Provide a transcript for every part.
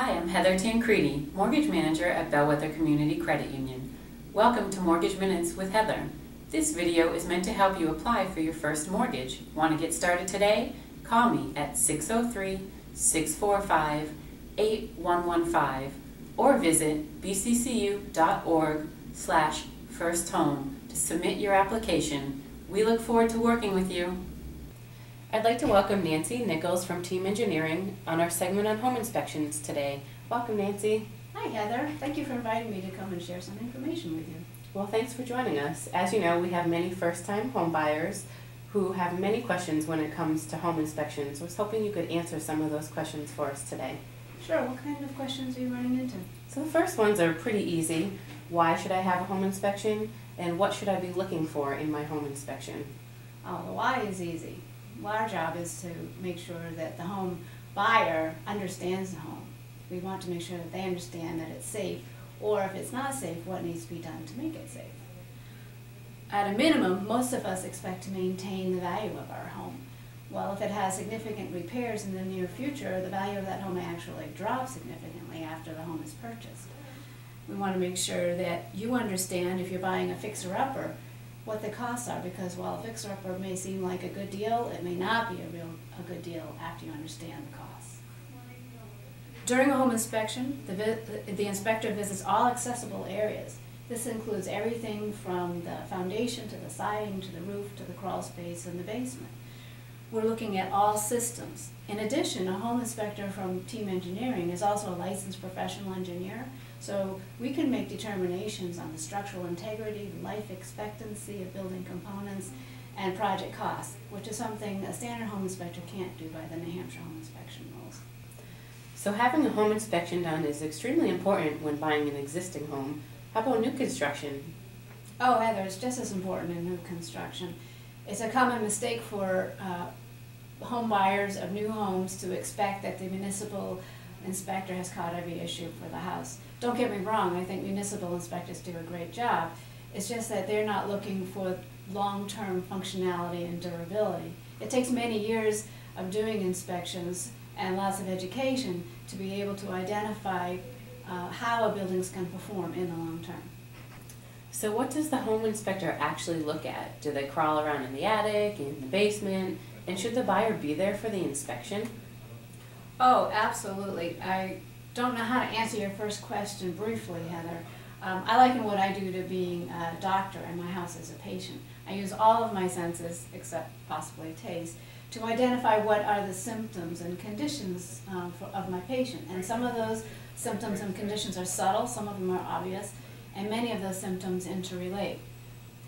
Hi, I'm Heather Tancredi, Mortgage Manager at Bellwether Community Credit Union. Welcome to Mortgage Minutes with Heather. This video is meant to help you apply for your first mortgage. Want to get started today? Call me at 603-645-8115 or visit bccu.org/firsthome to submit your application. We look forward to working with you. I'd like to welcome Nancy Nichols from Team Engineering on our segment on home inspections today. Welcome, Nancy. Hi, Heather. Thank you for inviting me to come and share some information with you. Well, thanks for joining us. As you know, we have many first-time home buyers who have many questions when it comes to home inspections. I was hoping you could answer some of those questions for us today. Sure. What kind of questions are you running into? So the first ones are pretty easy. Why should I have a home inspection? And what should I be looking for in my home inspection? Oh, the why is easy. Our job is to make sure that the home buyer understands the home. We want to make sure that they understand that it's safe, or if it's not safe, what needs to be done to make it safe. At a minimum, most of us expect to maintain the value of our home. Well, if it has significant repairs in the near future, the value of that home may actually drop significantly after the home is purchased. We want to make sure that you understand, if you're buying a fixer-upper, what the costs are, because while a fixer-upper may seem like a good deal, it may not be a good deal after you understand the costs. During a home inspection, the inspector visits all accessible areas. This includes everything from the foundation to the siding to the roof to the crawl space and the basement. We're looking at all systems. In addition, a home inspector from Team Engineering is also a licensed professional engineer, so we can make determinations on the structural integrity, life expectancy of building components, and project costs, which is something a standard home inspector can't do by the New Hampshire home inspection rules. So having a home inspection done is extremely important when buying an existing home. How about new construction? Oh, Heather, it's just as important in new construction. It's a common mistake for home buyers of new homes to expect that the municipal inspector has caught every issue for the house. Don't get me wrong, I think municipal inspectors do a great job. It's just that they're not looking for long-term functionality and durability. It takes many years of doing inspections and lots of education to be able to identify how a building's going to perform in the long term. So what does the home inspector actually look at? Do they crawl around in the attic, in the basement, and should the buyer be there for the inspection? Oh, absolutely. I don't know how to answer your first question briefly, Heather. I liken what I do to being a doctor and my house as a patient. I use all of my senses, except possibly taste, to identify what are the symptoms and conditions of my patient. And some of those symptoms and conditions are subtle, some of them are obvious, and many of those symptoms interrelate.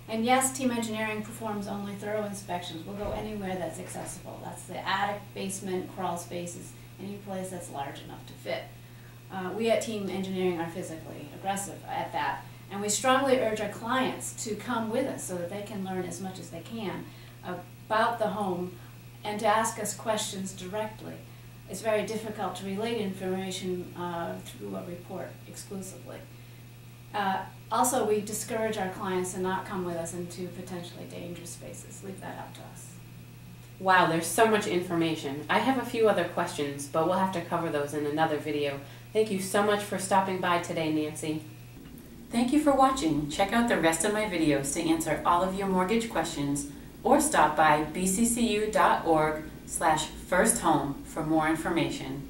And yes, Team Engineering performs only thorough inspections. We'll go anywhere that's accessible. That's the attic, basement, crawl spaces, any place that's large enough to fit. We at Team Engineering are physically aggressive at that, and we strongly urge our clients to come with us so that they can learn as much as they can about the home and to ask us questions directly. It's very difficult to relate information through a report exclusively. Also, we discourage our clients to not come with us into potentially dangerous spaces. Leave that up to us. Wow, there's so much information. I have a few other questions, but we'll have to cover those in another video. Thank you so much for stopping by today, Nancy. Thank you for watching. Check out the rest of my videos to answer all of your mortgage questions, or stop by bccu.org/firsthome for more information.